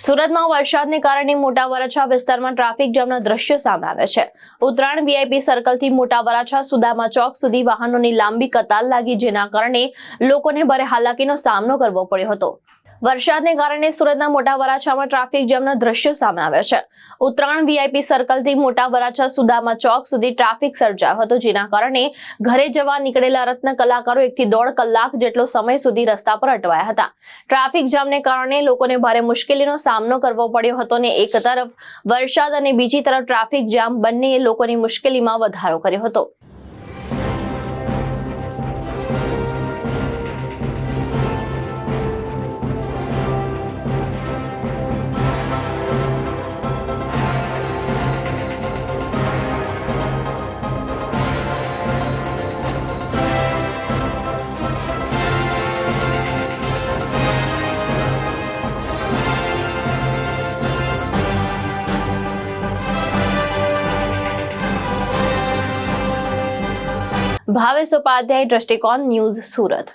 સુરતમાં વરસાદને કારણે મોટા વરાછા વિસ્તારમાં ટ્રાફિક જામના દ્રશ્યો સામે આવ્યા છે। ઉત્તરાયણ વીઆઈપી સર્કલથી મોટા વરાછા સુદામા ચોક સુધી વાહનોની લાંબી કતાર લાગી, જેના કારણે લોકોને ભારે હાલાકીનો સામનો કરવો પડ્યો હતો। વરસાદને કારણે સુરતના મોટા વરાછામાં ટ્રાફિક જામના દ્રશ્યો સામે આવ્યા છે। ઉત્તરાયણ વીઆઈપી સર્કલથી મોટા વરાછા સુદામા ચોક સુધી ટ્રાફિક સર્જાયો હતો, જેના કારણે ઘરે જવા નીકળેલા રત્ન કલાકારો 1 થી 1.5 કલાક જેટલો સમય સુધી રસ્તા પર અટવાયા હતા। ટ્રાફિક જામને કારણે લોકોને ભારે મુશ્કેલીનો સામનો કરવો પડ્યો હતો અને એક તરફ વરસાદ અને બીજી તરફ ટ્રાફિક જામ બંનેએ લોકોની મુશ્કેલીમાં વધારો કર્યો હતો। ભાવેશ ઉપાધ્યાય, દ્રષ્ટિકોણ ન્યૂઝ, સુરત।